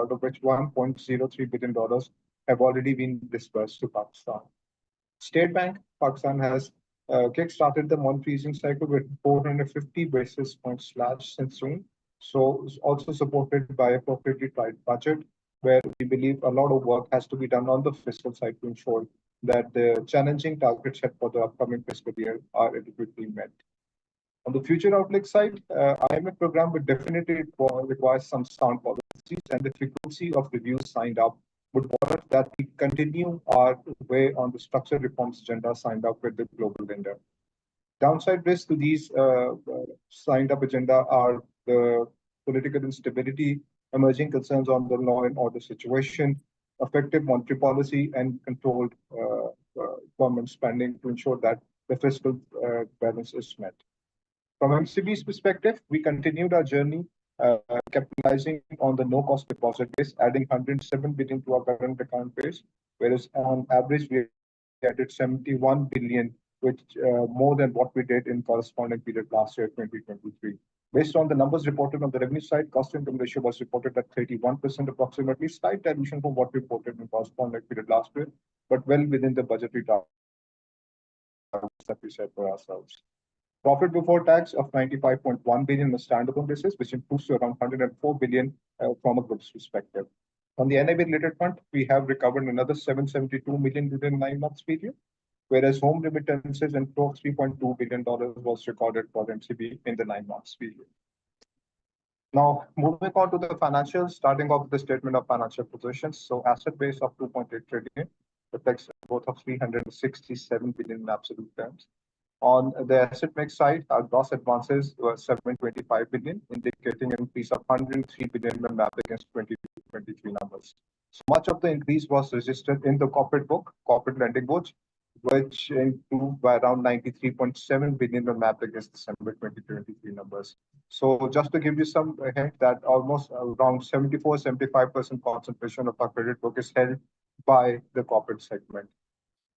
out of which $1.03 billion have already been disbursed to Pakistan. State Bank Pakistan has kick-started the monetary easing cycle with 450 basis points slash since June. So it's also supported by appropriately priced budget, where we believe a lot of work has to be done on the fiscal side to ensure that the challenging targets set for the upcoming fiscal year are adequately met. On the future outlook side, IMF program would definitely require some sound policies, and the frequency of reviews signed up would warrant that we continue our way on the structural reforms agenda signed up with the global lender. Downside risks to these signed up agenda are the political instability, emerging concerns on the law and order situation, effective monetary policy, and controlled government spending to ensure that the fiscal balance is met. From MCB's perspective, we continued our journey capitalizing on the no-cost deposit base, adding 107 billion to our current account base, whereas on average we added 71 billion, which more than what we did in corresponding period last year, 2023. Based on the numbers reported on the revenue side, cost-to-income ratio was reported at 31% approximately, slight dilution from what we reported in corresponding period last year, but well within the budgetary targets that we set for ourselves. Profit before tax of 95.1 billion on a standalone basis, which improves to around 104 billion from a group's perspective. On the NIB-related front, we have recovered another 772 million within 9 months period, whereas home remittances and of $3.2 billion was recorded for MCB in the 9 months period. Now, moving on to the financials, starting off with the statement of financial positions. So asset base of 2.8 trillion reflects a growth of 367 billion in absolute terms. On the asset mix side, our gross advances were 725 billion, indicating an increase of 103 billion when mapped against 2023 numbers. So much of the increase was registered in the corporate book, corporate lending book, which improved by around 93.7 billion when mapped against December 2023 numbers. So just to give you some hint that almost around 74-75% concentration of our credit book is held by the corporate segment.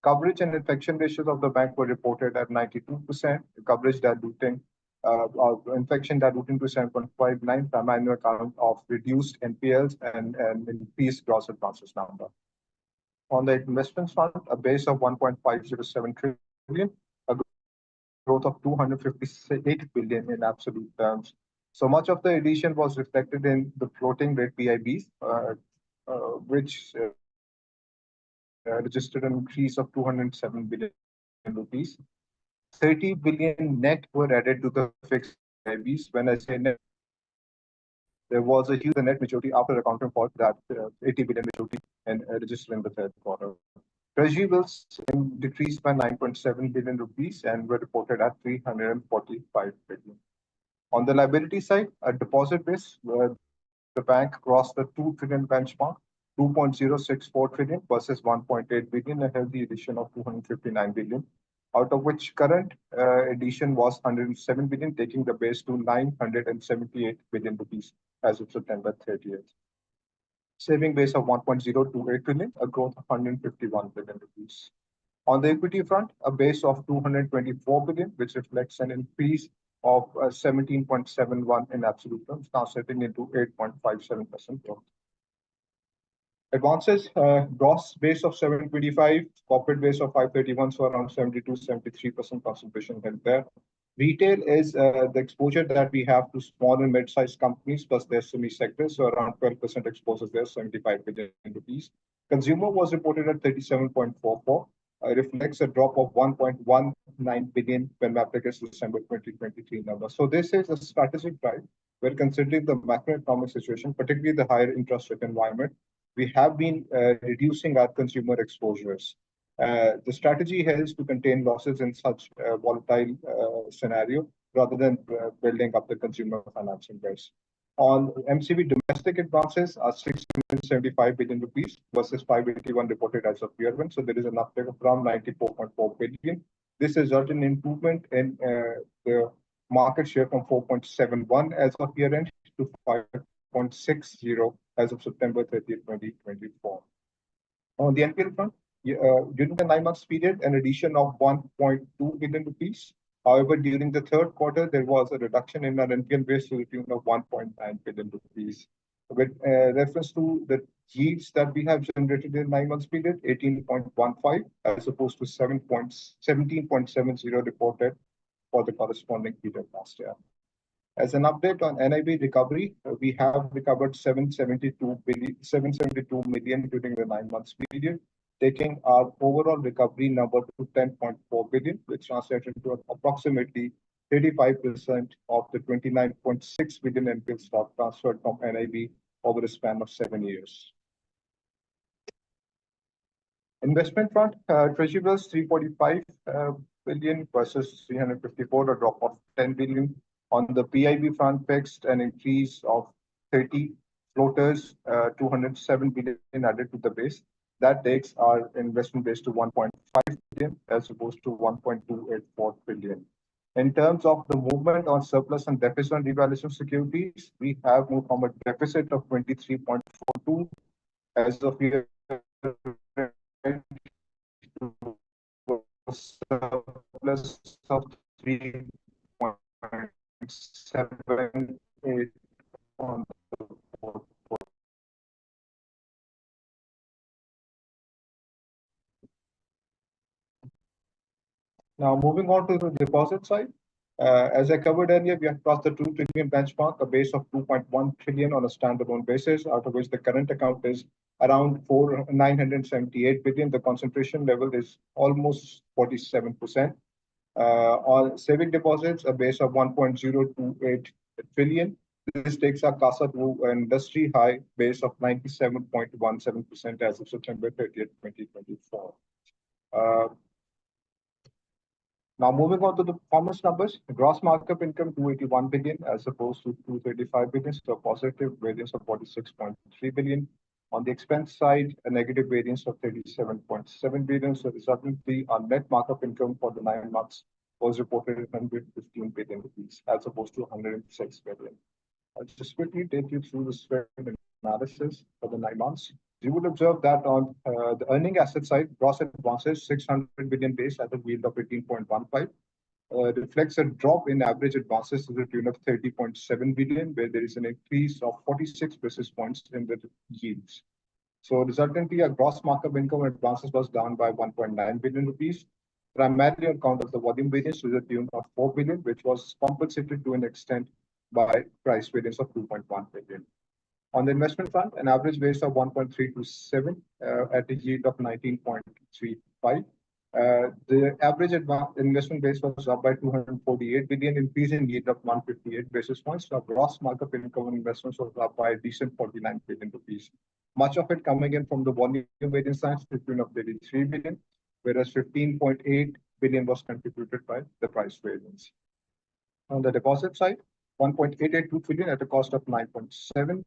Coverage and infection ratios of the bank were reported at 92%, coverage diluting infection diluting to 7.59, primarily on account of reduced NPLs and increased gross advances number. On the investments front, a base of 1.507 trillion, a growth of 258 billion in absolute terms. So much of the addition was reflected in the floating rate PIBs, which registered an increase of 207 billion rupees. 30 billion net were added to the fixed PIBs. When I say net, there was a huge net maturity after accounting for that 80 billion maturity and registered in the third quarter. Treasury bills decreased by 9.7 billion rupees and were reported at 345 billion. On the liability side, a deposit base, the bank crossed the 2 trillion benchmark, 2.064 trillion versus 1.8 billion, a healthy addition of 259 billion, out of which current addition was 107 billion, taking the base to 978 billion rupees as of September 30th. Saving base of 1.028 trillion, a growth of 151 billion rupees. On the equity front, a base of 224 billion, which reflects an increase of 17.71 in absolute terms, translating into 8.57% growth. Advances, gross base of 725, corporate base of 531, so around 72-73% concentration held there. Retail is the exposure that we have to small and mid-sized companies plus their SME sectors, so around 12% exposure there, 75 billion rupees. Consumer was reported at 37.44, reflects a drop of 1.19 billion when mapped against December 2023 number. So this is a strategic drive where, considering the macroeconomic situation, particularly the higher interest rate environment, we have been reducing our consumer exposures. The strategy here is to contain losses in such a volatile scenario rather than building up the consumer financing base. On MCB domestic advances are 675 billion rupees versus 581 reported as of year end. So there is an uptake of around 94.4 billion. This resulted in improvement in the market share from 4.71 as of year end to 5.60 as of September 30th, 2024. On the NPL front, during the 9 months period, an addition of 1.2 billion rupees. However, during the third quarter, there was a reduction in our NPL base to the tune of 1.9 billion rupees. with reference to the yields that we have generated in 9 months period, 18.15 as opposed to 17.70 reported for the corresponding period last year. As an update on NIB recovery, we have recovered 772 million during the 9 months period, taking our overall recovery number to 10.4 billion, which translates into approximately 35% of the 29.6 billion NPL stock transferred from NIB over a span of 7 years. Investment front, treasury bills 345 billion versus 354, a drop of 10 billion. On the PIB front, fixed an increase of 30 floaters, 207 billion added to the base. That takes our investment base to 1.5 billion as opposed to 1.284 billion. In terms of the movement on surplus and deficit on revaluation securities, we have moved from a deficit of 23.42 as of year surplus of 3.78 on the portfolio. Now, moving on to the deposit side. As I covered earlier, we have crossed the 2 trillion benchmark, a base of 2.1 trillion on a standalone basis, out of which the current account is around 978 billion. The concentration level is almost 47%. On saving deposits, a base of 1.028 trillion. This takes our CASA to an industry high base of 97.17% as of September 30th, 2024. Now, moving on to the performance numbers, the gross markup income 281 billion as opposed to 235 billion, so a positive variance of 46.3 billion. On the expense side, a negative variance of 37.7 billion. So resultantly, our net markup income for the 9 months was reported at 115 billion rupees as opposed to 106 billion. I'll just quickly take you through the spread analysis for the 9 months. You would observe that on the earning asset side, gross advances 600 billion base at a yield of 18.15. Reflects a drop in average advances to the tune of 30.7 billion, where there is an increase of 46 basis points in the yields. So resultantly, our gross markup income advances was down by 1.9 billion rupees, primarily on account of the volume variance to the tune of 4 billion, which was compensated to an extent by price variance of 2.1 billion. On the investment front, an average base of 1.327 at a yield of 19.35. The average investment base was up by 248 billion, increase in yield of 158 basis points. So gross markup income on investments was up by a decent 49 billion rupees. Much of it coming in from the volume variance side to the tune of 33 billion, whereas 15.8 billion was contributed by the price variance. On the deposit side, 1.882 trillion at a cost of 9.7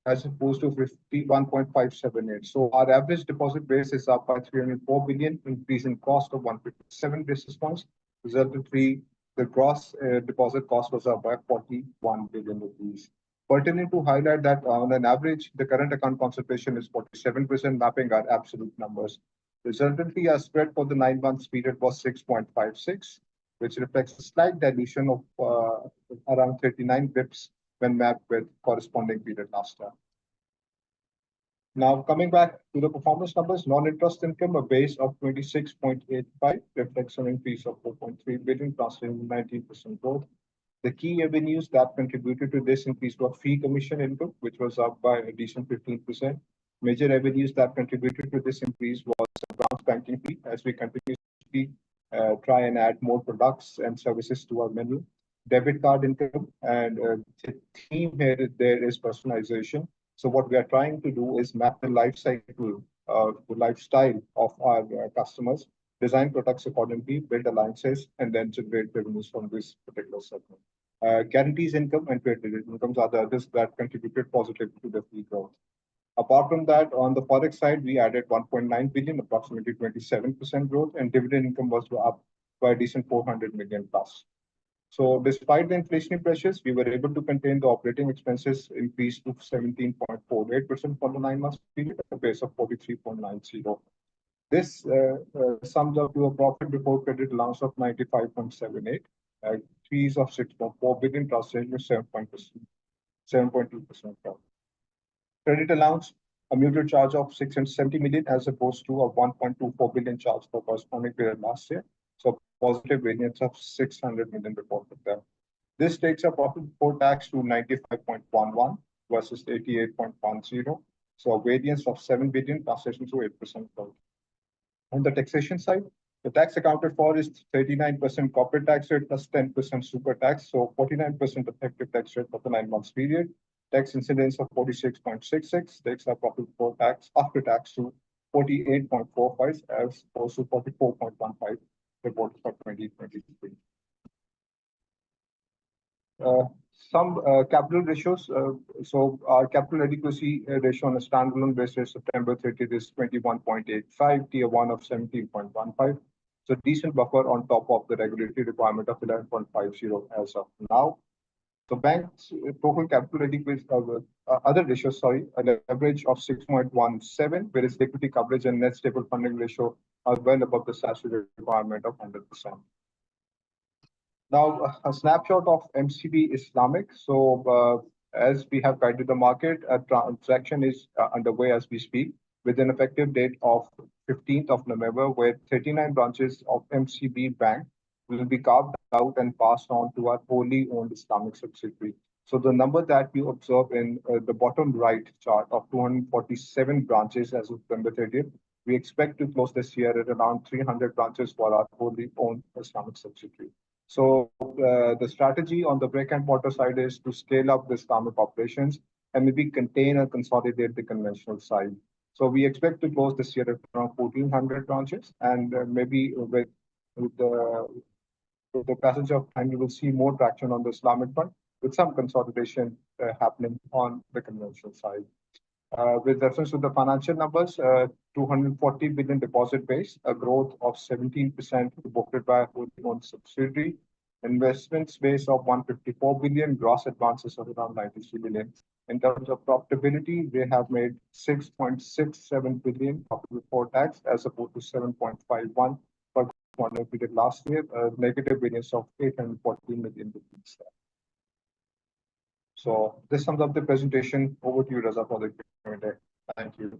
as opposed to 51.578. So our average deposit base is up by 304 billion, increase in cost of 157 basis points. Resultantly, the gross deposit cost was up by 41 billion rupees. Pertinent to highlight that on an average, the current account concentration is 47%, mapping our absolute numbers. Resultantly, our spread for the 9 months period was 6.56, which reflects a slight dilution of around 39 bips when mapped with corresponding period last year. Now, coming back to the performance numbers, non-interest income, a base of 26.85, reflects an increase of 4.3 billion, translating 19% growth. The key revenues that contributed to this increase were fee commission income, which was up by a decent 15%. Major revenues that contributed to this increase was the branch banking fee, as we continuously try and add more products and services to our menu. Debit card income, and the theme here there is personalization. So what we are trying to do is map the life cycle, the lifestyle of our customers, design products accordingly, build alliances, and then generate revenues from this particular segment. Guarantees income and trade incomes are the others that contributed positively to the fee growth. Apart from that, on the forex side, we added 1.9 billion, approximately 27% growth, and dividend income was up by a decent 400 million plus. So despite the inflationary pressures, we were able to contain the operating expenses increase to 17.48% for the 9 months period at a base of 43.90. This sums up to a profit before credit allowance of 95.78, increase of 6.4 billion, translating to 7.2% profit. Credit allowance, a muted charge of 670 million as opposed to a 1.24 billion charge for corresponding period last year. So positive variance of 600 million reported there. This takes our profit before tax to 95.11 versus 88.10. So a variance of 7 billion translation to 8% growth. On the taxation side, the tax accounted for is 39% corporate tax rate plus 10% super tax. So 49% effective tax rate for the 9 months period. Tax incidence of 46.66 takes our profit before tax after tax to 48.45 as opposed to 44.15 reported for 2023. Some capital ratios. So our capital adequacy ratio on a standalone basis September 30th is 21.85, Tier 1 of 17.15. So decent buffer on top of the regulatory requirement of 11.50 as of now. So bank's total capital adequacy, other ratios, sorry, a leverage of 6.17, whereas equity coverage and net stable funding ratio are well above the statutory requirement of 100%. Now, a snapshot of MCB Islamic. So, as we have guided the market, a transaction is underway as we speak, with an effective date of 15th of November, where 39 branches of MCB Bank will be carved out and passed on to our wholly owned Islamic subsidiary. So the number that you observe in the bottom right chart of 247 branches as of September 30th, we expect to close this year at around 300 branches for our wholly owned Islamic subsidiary. So the strategy on the brick and mortar side is to scale up the Islamic operations and maybe contain and consolidate the conventional side. So we expect to close this year at around 1,400 branches, and maybe with the passage of time, you will see more traction on the Islamic front, with some consolidation happening on the conventional side. With reference to the financial numbers, 240 billion deposit base, a growth of 17% booked by a wholly owned subsidiary, investments base of 154 billion, gross advances of around 93 billion. In terms of profitability, they have made 6.67 billion profit before tax as opposed to 7.51 for the period last year, a negative variance of 840 million rupees. So this sums up the presentation. Over to you, Raza, for the Q&A. Thank you.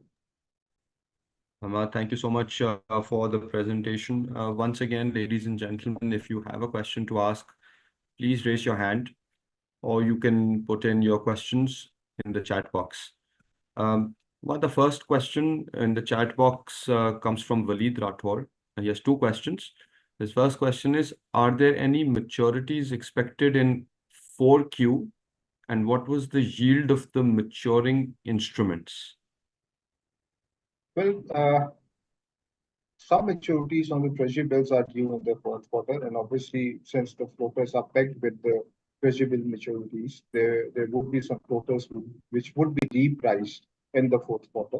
Thank you so much for the presentation. Once again, ladies and gentlemen, if you have a question to ask, please raise your hand, or you can put in your questions in the chat box. Well, the first question in the chat box comes from Waleed Rathore. He has two questions. His first question is, are there any maturities expected in 4Q? And what was the yield of the maturing instruments? Well, some maturities on the treasury bills are due in the fourth quarter, and obviously, since the floaters are pegged with the treasury bill maturities, there would be some floaters which would be repriced in the fourth quarter.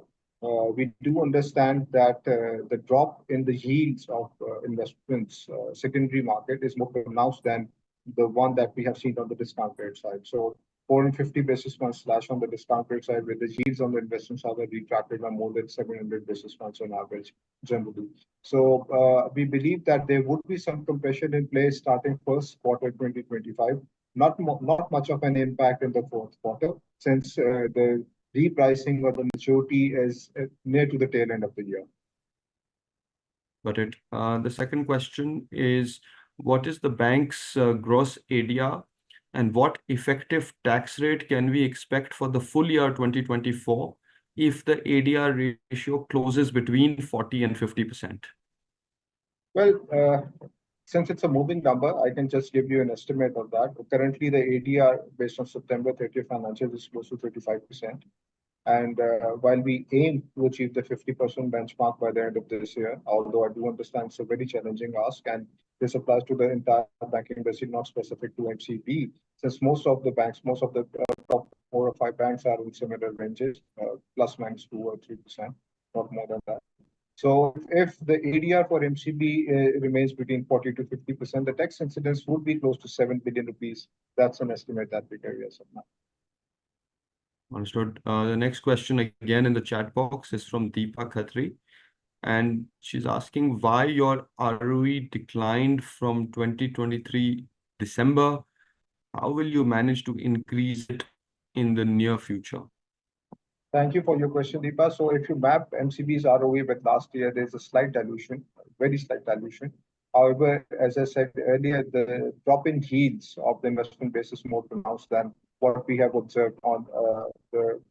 We do understand that the drop in the yields of investments secondary market is more pronounced than the one that we have seen on the discount rate side. So 450 basis points slash on the discount rate side, where the yields on the investments are retracted by more than 700 basis points on average, generally. So we believe that there would be some compression in place starting first quarter 2025. Not much of an impact in the fourth quarter, since the repricing or the maturity is near to the tail end of the year. Got it. The second question is, what is the bank's gross ADR? And what effective tax rate can we expect for the full year 2024 if the ADR ratio closes between 40 and 50%? Well, since it's a moving number, I can just give you an estimate of that. Currently, the ADR based on September 30th financials is close to 35%. And while we aim to achieve the 50% benchmark by the end of this year, although I do understand it's a very challenging ask, and this applies to the entire banking industry, not specific to MCB, since most of the banks, most of the top 4 or 5 banks are in similar ranges, plus minus 2 or 3%, not more than that. So if the ADR for MCB remains between 40 to 50%, the tax incidence would be close to 7 billion rupees. That's an estimate that we carry as of now. Understood. The next question again in the chat box is from Deepa Khatri, and she's asking why your ROE declined from 2023 December. How will you manage to increase it in the near future? Thank you for your question, Deepa. So if you map MCB's ROE with last year, there's a slight dilution, very slight dilution. However, as I said earlier, the drop in yields of the investment base is more pronounced than what we have observed on the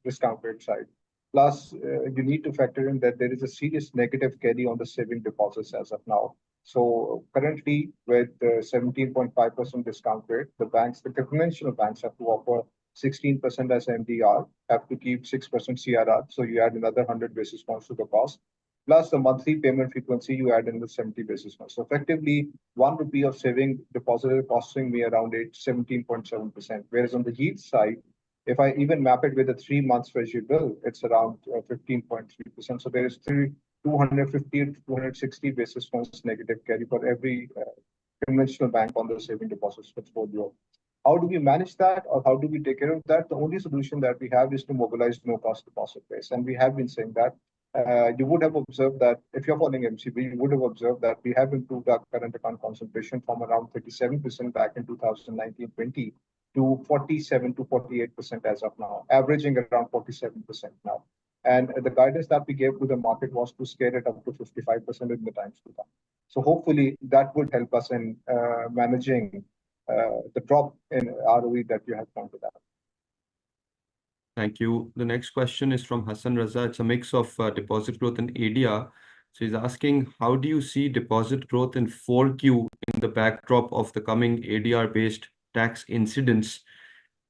discount rate side. Plus, you need to factor in that there is a serious negative carry on the saving deposits as of now. So currently, with the 17.5% discount rate, the banks, the conventional banks, have to offer 16% as MDR, have to keep 6% CRR. So you add another 100 basis points to the cost. Plus the monthly payment frequency, you add in the 70 basis points. So effectively, 1 rupee of saving depositor costing me around 17.7%. Whereas on the yield side, if I even map it with a 3 months treasury bill, it's around 15.3%. So there is 250 to 260 basis points negative carry for every conventional bank on the saving deposits portfolio. How do we manage that, or how do we take care of that? The only solution that we have is to mobilize no-cost deposit base, and we have been saying that. You would have observed that if you're following MCB, you would have observed that we have improved our current account concentration from around 37% back in 2019-20 to 47 to 48% as of now, averaging around 47% now. And the guidance that we gave to the market was to scale it up to 55% in the times to come. So hopefully that would help us in managing the drop in ROE that you have pointed out. Thank you. The next question is from Hassan Raza. It's a mix of deposit growth and ADR. So he's asking, how do you see deposit growth in 4Q in the backdrop of the coming ADR-based tax incidents?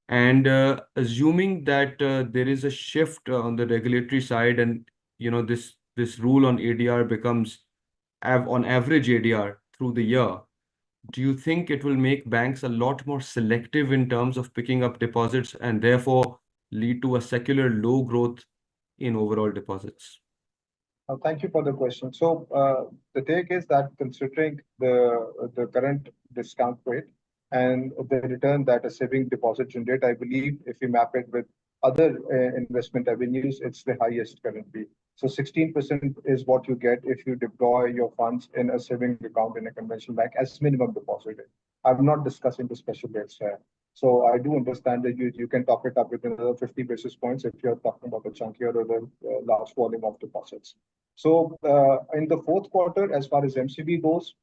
And assuming that there is a shift on the regulatory side, and this rule on ADR becomes on average ADR through the year, do you think it will make banks a lot more selective in terms of picking up deposits and therefore lead to a secular low growth in overall deposits? Thank you for the question. So the take is that considering the current discount rate and the return that a saving deposit generate, I believe if you map it with other investment avenues, it's the highest currently. So 16% is what you get if you deploy your funds in a saving account in a conventional bank as minimum deposit. I'm not discussing the special rates here. So I do understand that you can top it up with another 50 basis points if you're talking about the chunkier or the large volume of deposits. So in the fourth quarter, as far as MCB goes,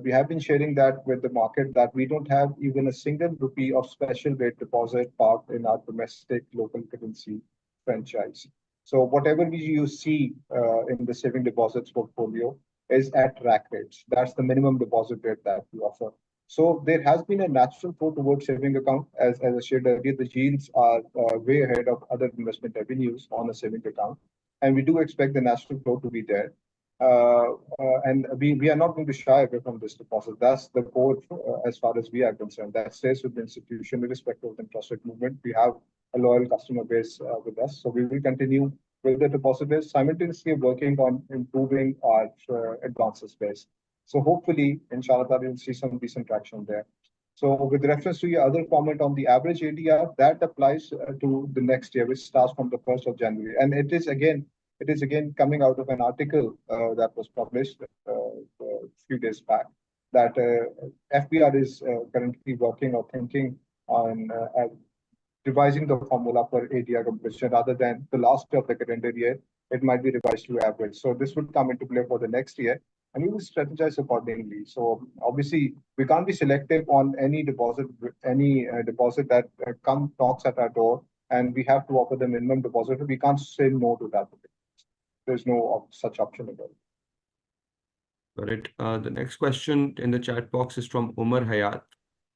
we have been sharing that with the market that we don't have even a single rupee of special rate deposit parked in our domestic local currency franchise. So whatever you see in the saving deposits portfolio is at rack rates. That's the minimum deposit rate that we offer. So there has been a natural flow towards saving account. As I shared earlier, the yields are way ahead of other investment avenues on a saving account. And we do expect the natural flow to be there. And we are not going to shy away from this deposit. That's the core as far as we are concerned. That stays with the institution, irrespective of the interest rate movement. We have a loyal customer base with us. So we will continue with the deposit base, simultaneously working on improving our advances base. So hopefully, inshallah, we'll see some decent traction there. So with reference to your other comment on the average ADR, that applies to the next year, which starts from the 1st of January. And it is again coming out of an article that was published a few days back that FBR is currently working or thinking on revising the formula for ADR composition rather than the last year of the calendar year. It might be revised to average. So this would come into play for the next year, and we will strategize accordingly. So obviously, we can't be selective on any deposit that knocks at our door, and we have to offer the minimum deposit. We can't say no to that. There's no such option available. Got it. The next question in the chat box is from Umar Hayat,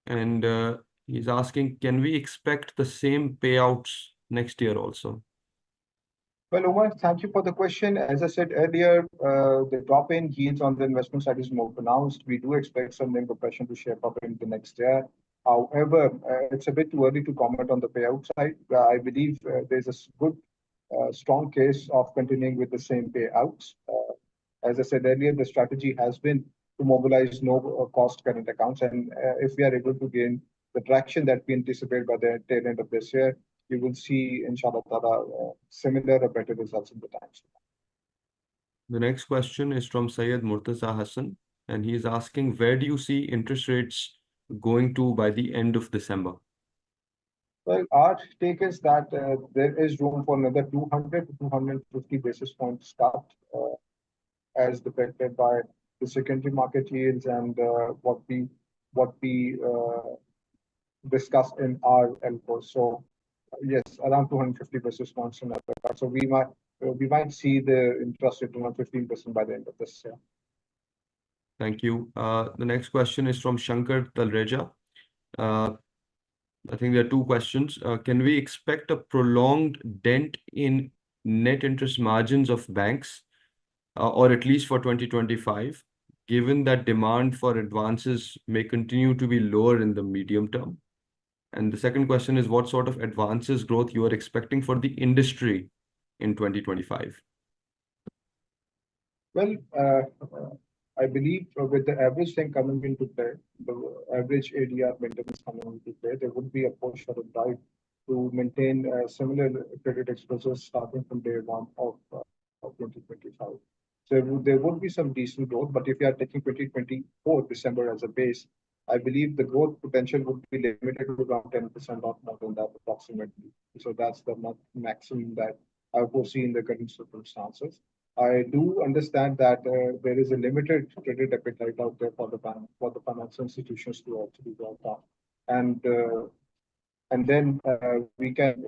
and he's asking, can we expect the same payouts next year also? Well, Umar, thank you for the question. As I said earlier, the drop in yields on the investment side is more pronounced. We do expect some NIM compression to shape up in the next year. However, it's a bit too early to comment on the payout side. I believe there's a good, strong case of continuing with the same payouts. As I said earlier, the strategy has been to mobilize no-cost current accounts. And if we are able to gain the traction that we anticipate by the tail end of this year, you will see, inshallah, similar or better results in the times. The next question is from Syed Murtaza Hassan, and he is asking, where do you see interest rates going to by the end of December? Well, our take is that there is room for another 200 to 250 basis points cut, as depicted by the secondary market yields and what we discussed in our LCO. So yes, around 250 basis points in other cut. So we might see the interest rate around 15% by the end of this year. Thank you. The next question is from Shankar Talreja. I think there are two questions. Can we expect a prolonged dent in net interest margins of banks, or at least for 2025, given that demand for advances may continue to be lower in the medium term? And the second question is what sort of advances growth you are expecting for the industry in 2025? Well, I believe with the average thing coming into play, the average ADR maintenance coming into play, there would be a push or a drive to maintain similar credit exposures starting from day one of 2025. So there would be some decent growth, but if you are taking 2024 December as a base, I believe the growth potential would be limited to around 10%, not more than that approximately. So that's the maximum that I foresee in the current circumstances. I do understand that there is a limited credit appetite out there for the financial institutions to actually work on, and then we can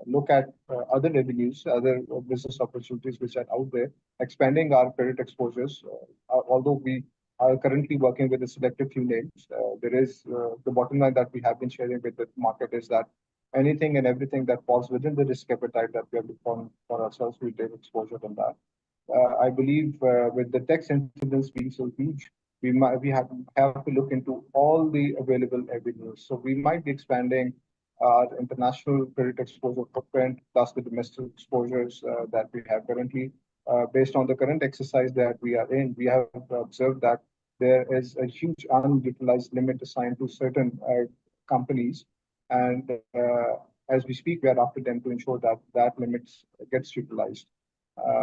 look at other revenues, other business opportunities which are out there, expanding our credit exposures. Although we are currently working with a selective few names, there is the bottom line that we have been sharing with the market is that anything and everything that falls within the risk appetite that we have defined for ourselves, we take exposure on that. I believe with the tax incidence being so huge, we have to look into all the available avenues. So we might be expanding our international credit exposure footprint plus the domestic exposures that we have currently. Based on the current exercise that we are in, we have observed that there is a huge unutilized limit assigned to certain companies, and as we speak, we are after them to ensure that that limit gets utilized.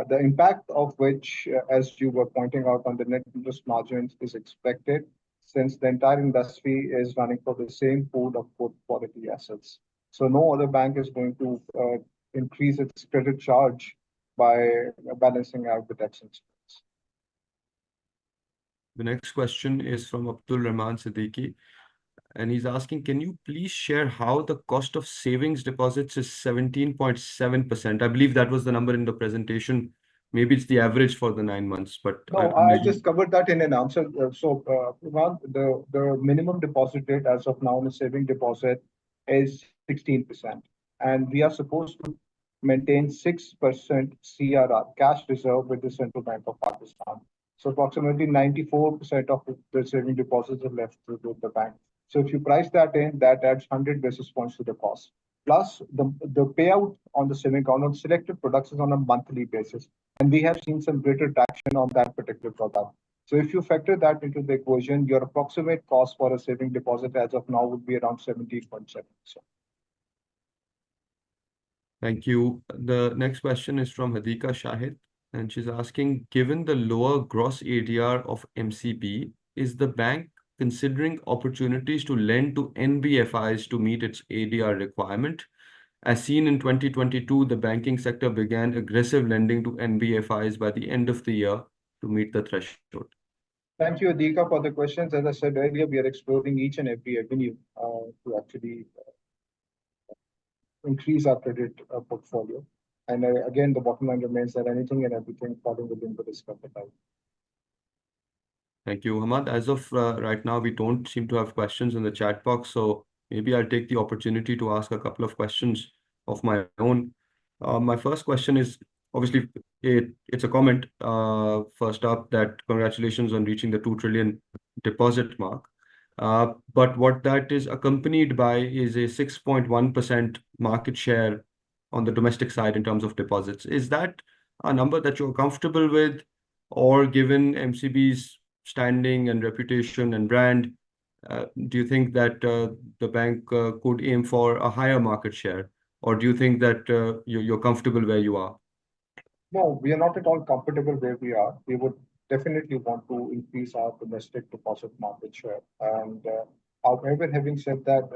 The impact of which, as you were pointing out on the net interest margins, is expected since the entire industry is running for the same pool of good quality assets. So no other bank is going to increase its credit charge by balancing out the tax instruments. The next question is from Abdul Rahman Siddiqui, and he's asking, can you please share how the cost of savings deposits is 17.7%? I believe that was the number in the presentation. Maybe it's the average for the 9 months, but No, I just covered that in an answer. The minimum deposit rate as of now in a saving deposit is 16%, and we are supposed to maintain 6% CRR, cash reserve, with the Central Bank of Pakistan. So approximately 94% of the saving deposits are left with the bank. So if you price that in, that adds 100 basis points to the cost. Plus, the payout on the saving account on selected products is on a monthly basis, and we have seen some greater traction on that particular product. So if you factor that into the equation, your approximate cost for a saving deposit as of now would be around 17.7%. Thank you. The next question is from Hadika Shahid, and she's asking, given the lower gross ADR of MCB, is the bank considering opportunities to lend to NBFIs to meet its ADR requirement? As seen in 2022, the banking sector began aggressive lending to NBFIs by the end of the year to meet the threshold. Thank you, Adika, for the questions. As I said earlier, we are exploring each and every avenue to actually increase our credit portfolio. And again, the bottom line remains that anything and everything falling within the risk appetite. Thank you, Hamad. As of right now, we don't seem to have questions in the chat box, so maybe I'll take the opportunity to ask a couple of questions of my own. My first question is, obviously, it's a comment, first up, that congratulations on reaching the 2 trillion deposit mark. But what that is accompanied by is a 6.1% market share on the domestic side in terms of deposits. Is that a number that you're comfortable with, or given MCB's standing and reputation and brand, do you think that the bank could aim for a higher market share, or do you think that you're comfortable where you are? No, we are not at all comfortable where we are. We would definitely want to increase our domestic deposit market share. And However, having said that,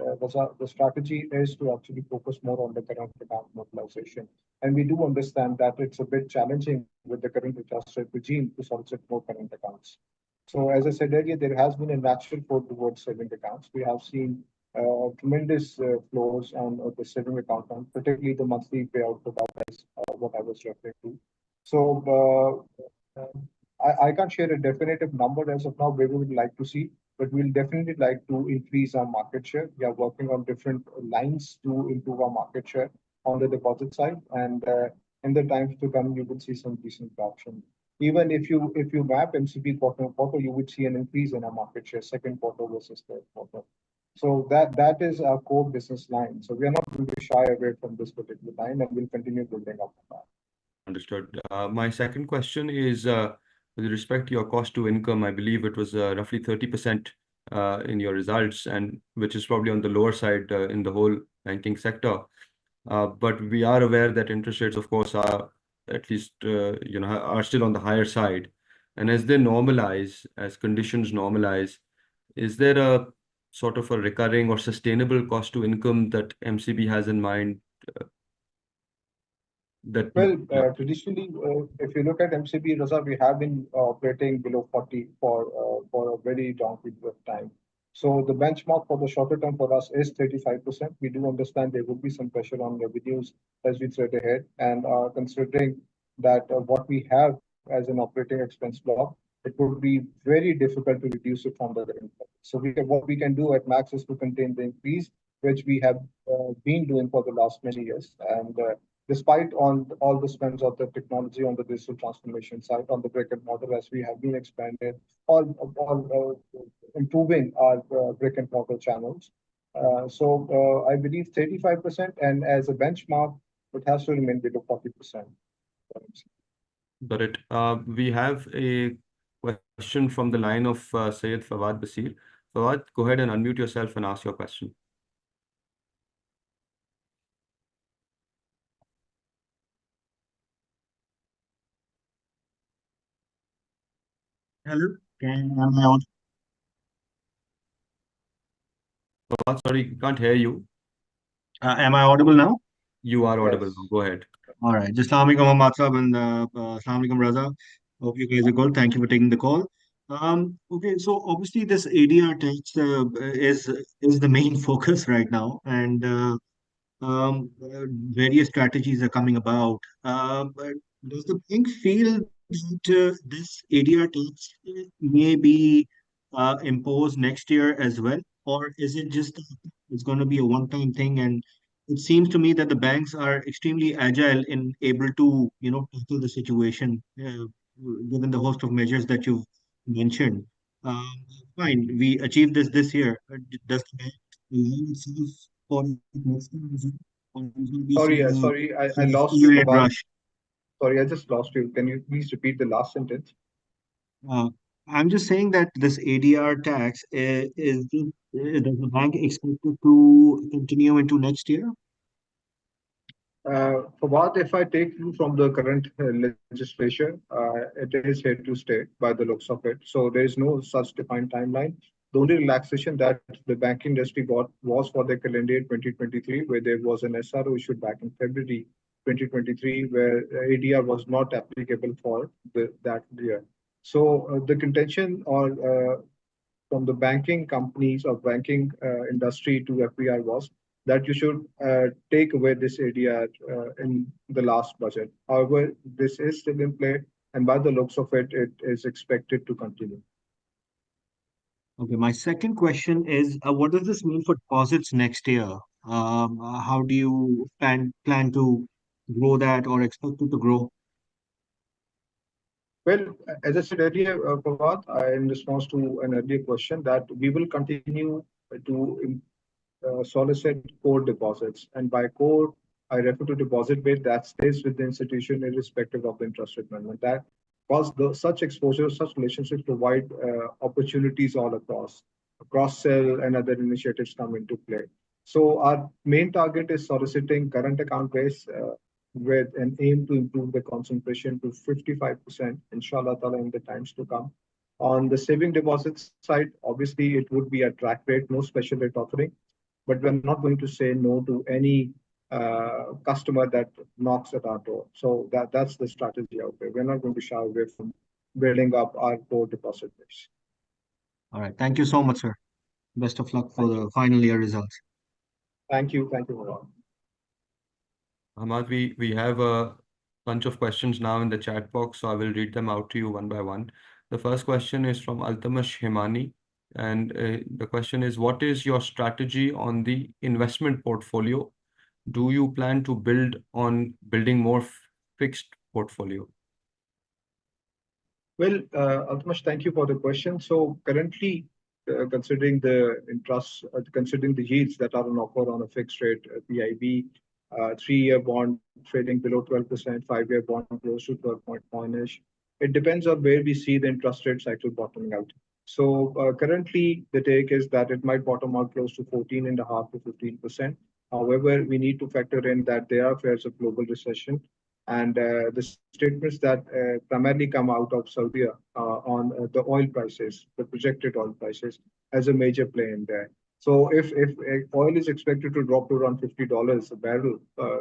the strategy is to actually focus more on the current account mobilization. And we do understand that it's a bit challenging with the current interest rate regime to solicit more current accounts. So, as I said earlier, there has been a natural flow towards saving accounts. We have seen tremendous flows on the saving account, and particularly the monthly payout for that is what I was referring to. So, I can't share a definitive number as of now where we would like to see, but we'll definitely like to increase our market share. We are working on different lines to improve our market share on the deposit side, and in the times to come, you will see some decent traction. Even if you map MCB quarter on quarter, you would see an increase in our market share, second quarter versus third quarter. So that is our core business line. So we are not going to shy away from this particular line, and we'll continue building up on that. Understood. My second question is with respect to your cost to income. I believe it was roughly 30% in your results, and which is probably on the lower side in the whole banking sector. But we are aware that interest rates, of course, are at least are still on the higher side. And as they normalize, as conditions normalize, is there a sort of a recurring or sustainable cost to income that MCB has in mind? Well, traditionally, if you look at MCB, Raza, we have been operating below 40 for a very long period of time. So the benchmark for the shorter term for us is 35%. We do understand there will be some pressure on revenues as we thread ahead, and considering that what we have as an operating expense block, it would be very difficult to reduce it from the current level. So what we can do at max is to contain the increase, which we have been doing for the last many years, and despite on all the spends of the technology on the digital transformation side, on the brick and mortar as we have been expanded, all improving our brick and mortar channels. So I believe 35%, and as a benchmark, it has to remain below 40%. Got it. We have a question from the line of Sayed Fawad Basir. Fawad, go ahead and unmute yourself and ask your question. Hello, am I audible? Fawad, sorry, can't hear you. Am I audible now? You are audible. Yes. Go ahead. All right. Just Assalamu alaikum, Ahmad Saab, and Assalamu alaikum, Raza. Hope you guys are good. Thank you for taking the call. Okay, so obviously this ADR tax is the main focus right now, and various strategies are coming about. But does the bank feel that this ADR tax may be imposed next year as well, or is it just it's going to be a one-time thing? And it seems to me that the banks are extremely agile in able to, tackle the situation, given the host of measures that you've mentioned. Um, Fine, we achieved this year. Does the bank align itself for next year as well? Or there's going to be some Sorry, I sort of lost you, year-end Fawad. rush? Sorry, I just lost you. Can you please repeat the last sentence? Uh, I'm just saying that this ADR tax does the bank expect it to continue into next year? Fawad, if I take you from the current legislation, it is here to stay by the looks of it. So there is no such defined timeline. The only relaxation that the banking industry got was for the calendar year 2023, where there was an SRO issued back in February 2023, where ADR was not applicable for that year. So the contention or from the banking companies or banking industry to FBR was that you should take away this ADR in the last budget. However, this is still in play, and by the looks of it, it is expected to continue. Okay, my second question is, what does this mean for deposits next year? How do you plan to grow that or expect it to grow? Well, as I said earlier, Fawad, in response to an earlier question, that we will continue to solicit core deposits. And by core, I refer to deposit base that stays with the institution irrespective of the interest rate movement. That because such exposure, such relationships provide opportunities all across. Cross-sell and other initiatives come into play. So our main target is soliciting current account base with an aim to improve the concentration to 55%, inshallah ta'ala, in the times to come. On the saving deposits side, obviously it would be a track rate, no special rate offering, but we're not going to say no to any customer that knocks at our door. So that's the strategy out there. We're not going to shy away from building up our core deposit base. All right. Thank you so much, sir. Best of luck for Thank the you. final year results. Thank you. Thank you, Moran. Hamad, we have a bunch of questions now in the chat box, so I will read them out to you one by one. The first question is from Altamash Himani, and the question is, what is your strategy on the investment portfolio? Do you plan to build on building more fixed portfolio? Well, Altamash, thank you for the question. So currently, considering the interest, considering the yields that are on offer on a fixed rate PIB, 3-year bond trading below 12%, 5-year bond close to 12.1-ish. It depends on where we see the interest rate cycle bottoming out. So currently, the take is that it might bottom out close to 14.5 to 15%. However, we need to factor in that there are fears of global recession, and the statements that primarily come out of Saudi on the oil prices, the projected oil prices, as a major play in there. So if oil is expected to drop to around $50 a barrel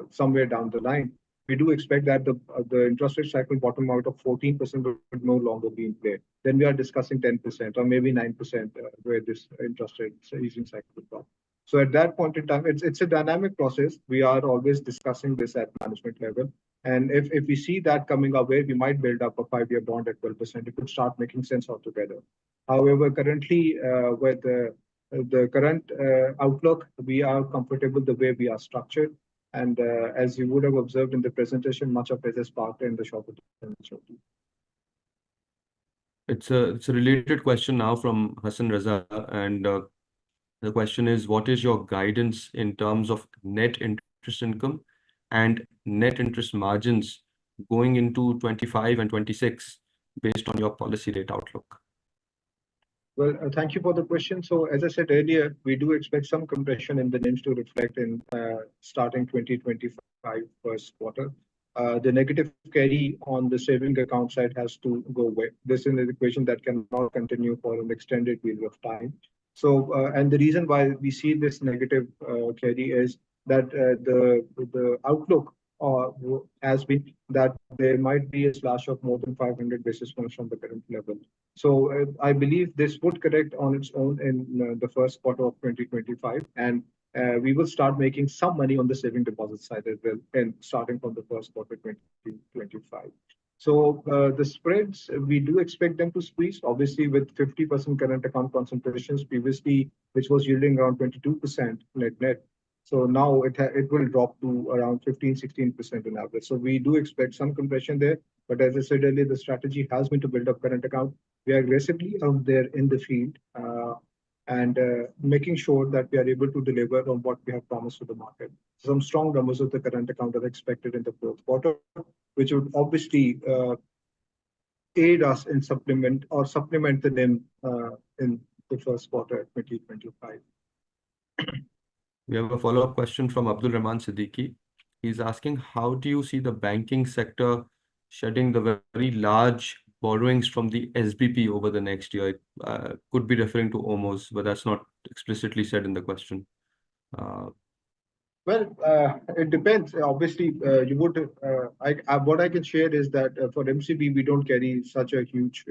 somewhere down the line, we do expect that the interest rate cycle bottom out of 14% would no longer be in play. Then we are discussing 10% or maybe 9% where this interest rate easing cycle will drop. So at that point in time, it's a dynamic process. We are always discussing this at management level. And if we see that coming our way, we might build up a 5-year bond at 12%. It could start making sense altogether. However, currently, with the current outlook, we are comfortable the way we are structured. And as you would have observed in the presentation, much of it is parked in the shorter term maturity. It's a related question now from Hassan Raza, and the question is, what is your guidance in terms of net interest income and net interest margins going into 25 and 26 based on your policy rate outlook? Well, thank you for the question. So as I said earlier, we do expect some compression in the NIMs to reflect in starting 2025 first quarter. The negative carry on the saving account side has to go away. This is an equation that cannot continue for an extended period of time. So, and the reason why we see this negative carry is that the outlook has been that there might be a slash of more than 500 basis points from the current level. So I believe this would correct on its own in the first quarter of 2025, and we will start making some money on the saving deposit side as well, and starting from the first quarter 2025. So the spreads, we do expect them to squeeze, obviously with 50% current account concentrations previously, which was yielding around 22% net. So now it will drop to around 15-16% on average. So we do expect some compression there. But as I said earlier, the strategy has been to build up current account. We are aggressively out there in the field and making sure that we are able to deliver on what we have promised to the market. Some strong numbers of the current account are expected in the fourth quarter, which would obviously aid us in supplement the NIM in the first quarter of 2025. We have a follow-up question from Abdul Rahman Siddiqui. He's asking, how do you see the banking sector shedding the very large borrowings from the SBP over the next year? It could be referring to OMOs, but that's not explicitly said in the question. Well, it depends. Obviously, you would. What I can share is that for MCB, we don't carry such a huge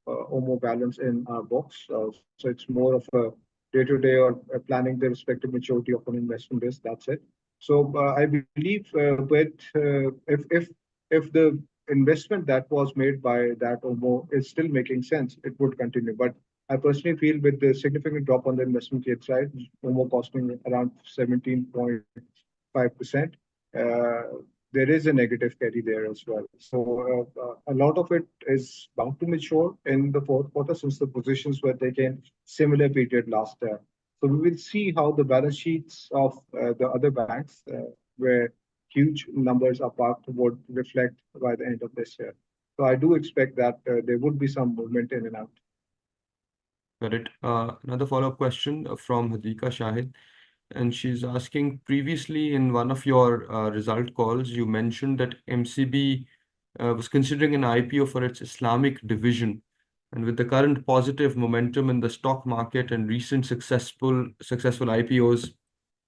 OMO balance in our books. So it's more of a day-to-day or planning the respective maturity of an investment base. That's it. So I believe if the investment that was made by that OMO is still making sense, it would continue. But I personally feel with the significant drop on the investment rate side, OMO costing around 17.5%, there is a negative carry there as well. So a lot of it is bound to mature in the fourth quarter since the positions were taken similar period last year. So we will see how the balance sheets of the other banks, where huge numbers are parked, would reflect by the end of this year. So I do expect that there would be some movement in and out. Got it. Another follow-up question from Hadika Shahid. And she's asking, previously in one of your result calls, you mentioned that MCB was considering an IPO for its Islamic division. And with the current positive momentum in the stock market and recent successful IPOs,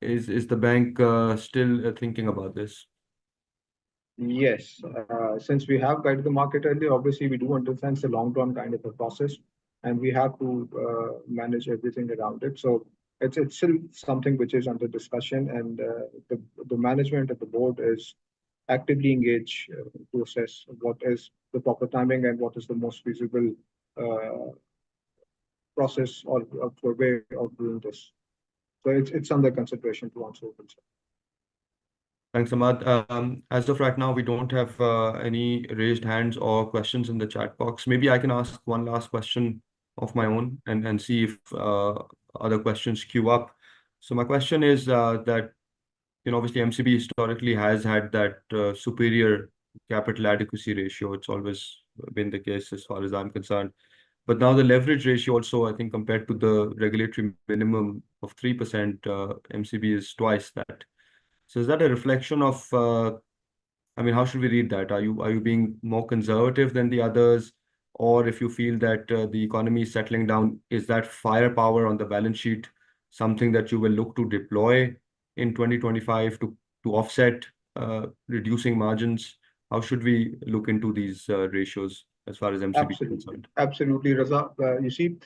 is the bank still thinking about this? Yes, since we have guided the market earlier, obviously we do understand it's a long-term kind of a process, and we have to manage everything around it. So it's still something which is under discussion, and the management of the board is actively engaged to assess what is the proper timing and what is the most feasible uh, process or way of doing this. So it's under consideration to answer your concern. Thanks, Ahmad. As of right now, we don't have any raised hands or questions in the chat box. Maybe I can ask one last question of my own and see if other questions queue up. So my question is that, obviously MCB historically has had that superior capital adequacy ratio. It's always been the case as far as I'm concerned. But now the leverage ratio also, I think, compared to the regulatory minimum of 3%, MCB is twice that. So is that a reflection of, how should we read that? Are you being more conservative than the others? Or if you feel that the economy is settling down, is that firepower on the balance sheet something that you will look to deploy in 2025 to offset reducing margins? How should we look into these ratios as far as MCB is Absolutely, concerned? absolutely, Raza. You see,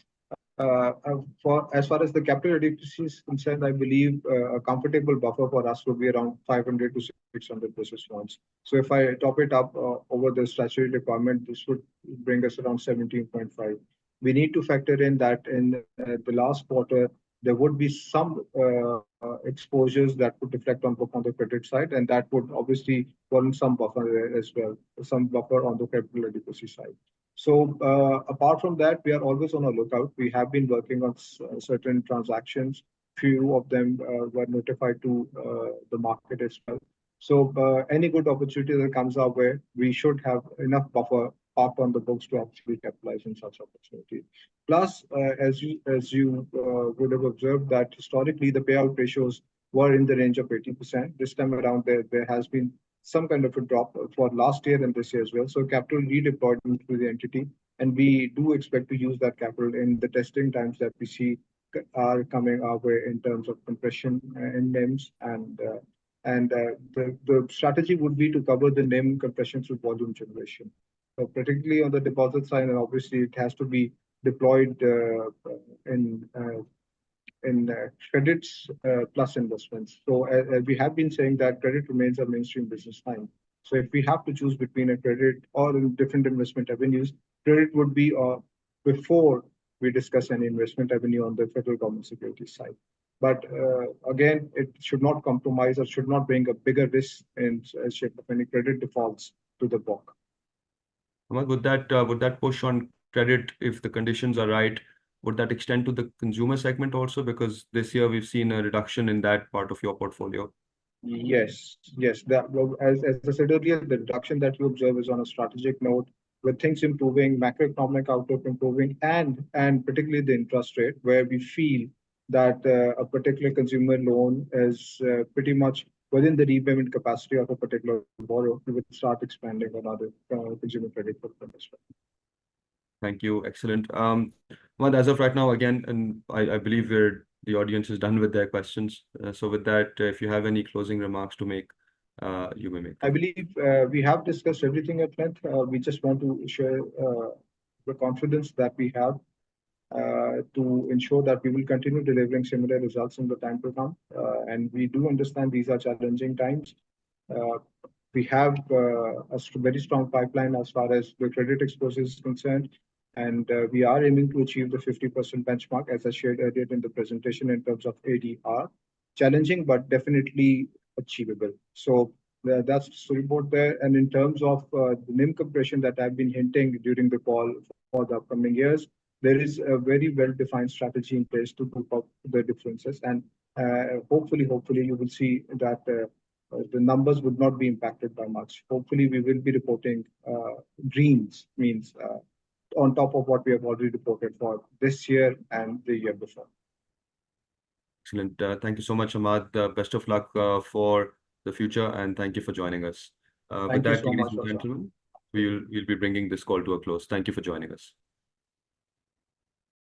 for as far as the capital adequacy is concerned, I believe a comfortable buffer for us would be around 500 to 600 basis points. So if I top it up over the statutory requirement, this would bring us around 17.5. We need to factor in that in the last quarter, there would be some exposures that would reflect on book on the credit side, and that would obviously warrant some buffer there as well, some buffer on the capital adequacy side. So apart from that, we are always on a lookout. We have been working on certain transactions. Few of them were notified to the market as well. So any good opportunity that comes our way, we should have enough buffer parked on the books to actually capitalize on such opportunity. Plus, as you would have observed that historically the payout ratios were in the range of 80%. This time around, there has been some kind of a drop for last year and this year as well. So capital redeployed into the entity, and we do expect to use that capital in the testing times that we see are coming our way in terms of compression in NIMs, and the strategy would be to cover the NIM compression through volume generation. So particularly on the deposit side, and obviously it has to be deployed in credits plus investments. So we have been saying that credit remains a mainstream business line. So if we have to choose between a credit or in different investment avenues, credit would be before we discuss any investment avenue on the federal government securities side. But again, it should not compromise or should not bring a bigger risk in shape of any credit defaults to the book. Ahmad, would that push on credit, if the conditions are right, would that extend to the consumer segment also? Because this year we've seen a reduction in that part of your portfolio. Yes, yes. As I said earlier, the reduction that you observe is on a strategic note, with things improving, macroeconomic outlook improving, and particularly the interest rate, where we feel that a particular consumer loan is pretty much within the repayment capacity of a particular borrower, we would start expanding on other consumer credit footprint as well. Thank you. Excellent. Well, as of right now, again, and I believe the audience is done with their questions. So with that, if you have any closing remarks to make, you may make I them. believe we have discussed everything at length. We just want to share the confidence that we have to ensure that we will continue delivering similar results in the time to come. And we do understand these are challenging times. Uh, we have a very strong pipeline as far as the credit exposure is concerned, and we are aiming to achieve the 50% benchmark, as I shared earlier in the presentation, in terms of ADR. Challenging, but definitely achievable. So that's the report there. And in terms of the NIM compression that I've been hinting during the call for the upcoming years, there is a very well-defined strategy in place to group up the differences. And hopefully, you will see that the numbers would not be impacted by much. Hopefully, we will be reporting greens, means on top of what we have already reported for this year and the year before. Excellent. Thank you so much, Ahmad. Best of luck for the future, and thank you for joining us. With Thank you that, so ladies much, and Raza. gentlemen, we'll be bringing this call to a close. Thank you for joining us.